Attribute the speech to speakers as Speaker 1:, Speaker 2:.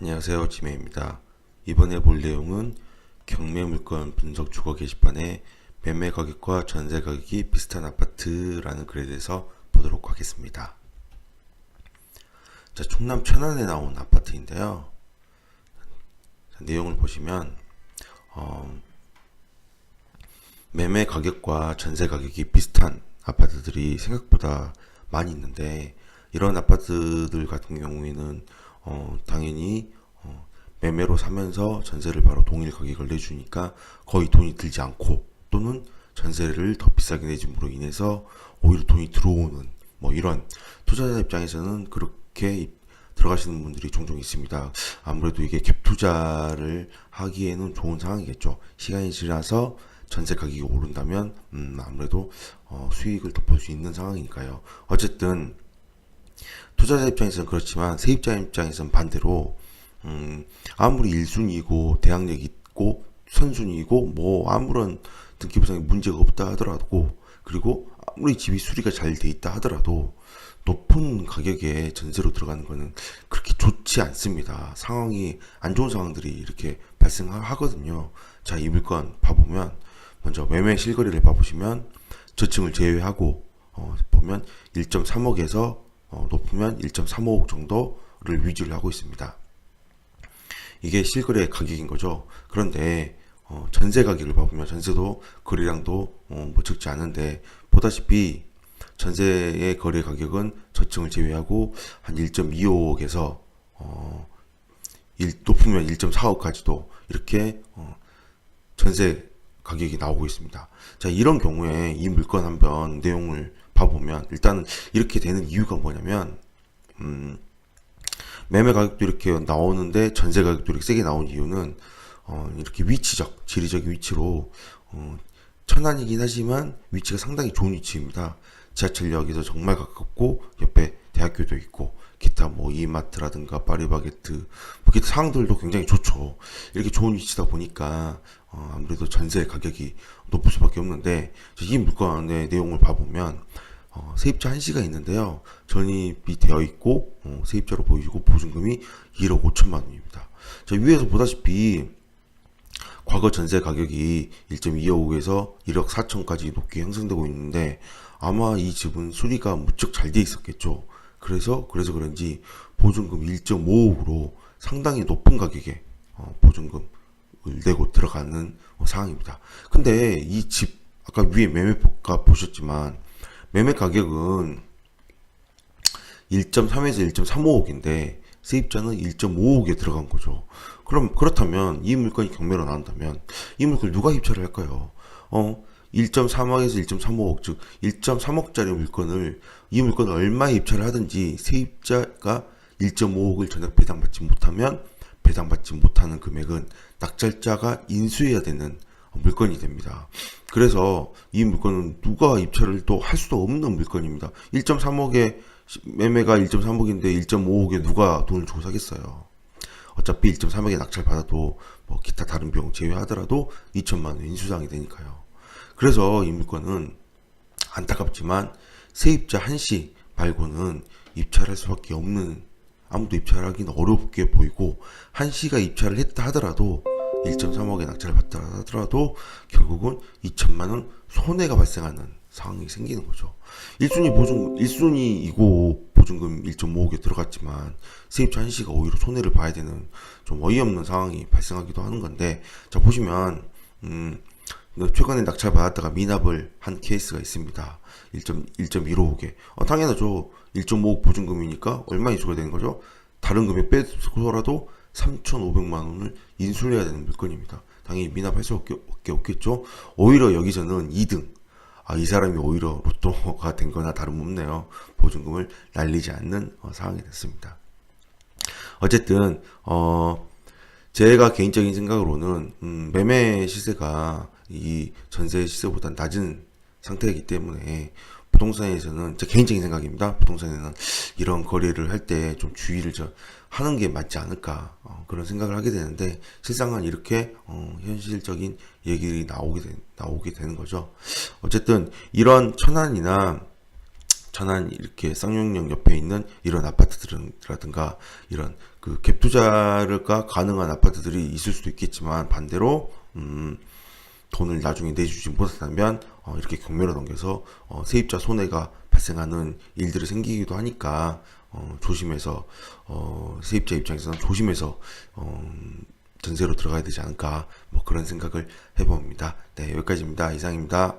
Speaker 1: 안녕하세요, 지메입니다. 이번에 볼 내용은 경매 물건 분석 주거 게시판에 매매 가격과 전세 가격이 비슷한 아파트라는 글에 대해서 보도록 하겠습니다. 자, 충남 천안에 나온 아파트인데요. 자, 내용을 보시면 매매 가격과 전세 가격이 비슷한 아파트들이 생각보다 많이 있는데, 이런 아파트들 같은 경우에는 당연히 매매로 사면서 전세를 바로 동일 가격을 내주니까 거의 돈이 들지 않고, 또는 전세를 더 비싸게 내줌으로 인해서 오히려 돈이 들어오는, 이런 투자자 입장에서는 그렇게 들어가시는 분들이 종종 있습니다. 아무래도 이게 갭 투자를 하기에는 좋은 상황이겠죠. 시간이 지나서 전세 가격이 오른다면 아무래도 수익을 더 볼 수 있는 상황이니까요. 어쨌든 투자자 입장에서는 그렇지만 세입자 입장에서는 반대로 아무리 1순위이고 대학력 있고 선순위이고 아무런 등기부상에 문제가 없다 하더라도, 그리고 아무리 집이 수리가 잘 돼 있다 하더라도 높은 가격에 전세로 들어가는 거는 그렇게 좋지 않습니다. 상황이 안 좋은 상황들이 이렇게 발생하거든요. 자, 이 물건 봐보면 먼저 매매 실거래를 봐보시면 저층을 제외하고 보면 1.3억에서 높으면 1.35억 정도를 위주를 하고 있습니다. 이게 실거래 가격인 거죠. 그런데 전세 가격을 봐보면 전세도 거래량도 적지 않은데, 보다시피 전세의 거래 가격은 저층을 제외하고 한 1.25억에서 높으면 1.4억까지도 이렇게 전세 가격이 나오고 있습니다. 자, 이런 경우에 이 물건 한번 내용을 봐보면 일단 이렇게 되는 이유가 뭐냐면, 매매 가격도 이렇게 나오는데 전세 가격도 이렇게 세게 나온 이유는 이렇게 위치적, 지리적 위치로 천안이긴 하지만 위치가 상당히 좋은 위치입니다. 지하철역에서 정말 가깝고 옆에 대학교도 있고 기타 이마트라든가 파리바게트 기타 상황들도 굉장히 좋죠. 이렇게 좋은 위치다 보니까 아무래도 전세 가격이 높을 수밖에 없는데, 이 물건의 내용을 봐보면 세입자 한씨가 있는데요. 전입이 되어 있고 세입자로 보이고 보증금이 1억 5천만 원입니다. 자, 위에서 보다시피 과거 전세 가격이 1.25억에서 1억 4천까지 높게 형성되고 있는데, 아마 이 집은 수리가 무척 잘 돼 있었겠죠. 그래서 그런지 보증금 1.5억으로 상당히 높은 가격에 보증금을 내고 들어가는 상황입니다. 근데 이 집 아까 위에 매매가 보셨지만 매매 가격은 1.3에서 1.35억인데 세입자는 1.5억에 들어간 거죠. 그렇다면 이 물건이 경매로 나온다면 이 물건을 누가 입찰을 할까요? 1.3억에서 1.35억, 즉 1.3억짜리 물건을, 이 물건을 얼마에 입찰을 하든지 세입자가 1.5억을 전액 배당받지 못하면 배당받지 못하는 금액은 낙찰자가 인수해야 되는 물건이 됩니다. 그래서 이 물건은 누가 입찰을 또 할 수도 없는 물건입니다. 1.3억에 매매가 1.3억인데 1.5억에 누가 돈을 주고 사겠어요. 어차피 1.3억에 낙찰 받아도 기타 다른 비용 제외하더라도 2천만 원 인수당이 되니까요. 그래서 이 물건은 안타깝지만 세입자 한씨 말고는 입찰할 수밖에 없는, 아무도 입찰하기는 어렵게 보이고, 한씨가 입찰을 했다 하더라도 1.3억에 낙찰을 받다 하더라도 결국은 2천만 원 손해가 발생하는 상황이 생기는 거죠. 1순위이고 보증금 1.5억에 들어갔지만 세입자 한씨가 오히려 손해를 봐야 되는 좀 어이없는 상황이 발생하기도 하는 건데, 자, 보시면 최근에 낙찰 받았다가 미납을 한 케이스가 있습니다. 1.15억에. 당연하죠. 1.5억 보증금이니까 얼마 인수가 되는 거죠? 다른 금액 빼서라도 3,500만 원을 인수를 해야 되는 물건입니다. 당연히 미납할 수밖에 없겠죠. 오히려 여기서는 2등. 이 사람이 오히려 로또가 된 거나 다름없네요. 보증금을 날리지 않는 상황이 됐습니다. 어쨌든 제가 개인적인 생각으로는 매매 시세가 이 전세 시세보다 낮은 상태이기 때문에 부동산에서는, 제 개인적인 생각입니다. 부동산에는 이런 거래를 할 때 좀 주의를 하는 게 맞지 않을까, 그런 생각을 하게 되는데, 실상은 이렇게 현실적인 얘기들이 나오게 되는 거죠. 어쨌든 이런 천안이나 천안 이렇게 쌍용역 옆에 있는 이런 아파트들이라든가 이런 그 갭 투자가 가능한 아파트들이 있을 수도 있겠지만 반대로 돈을 나중에 내주지 못한다면 이렇게 경매로 넘겨서 세입자 손해가 발생하는 일들이 생기기도 하니까 조심해서 세입자 입장에서는 조심해서 전세로 들어가야 되지 않을까 뭐 그런 생각을 해봅니다. 네, 여기까지입니다. 이상입니다.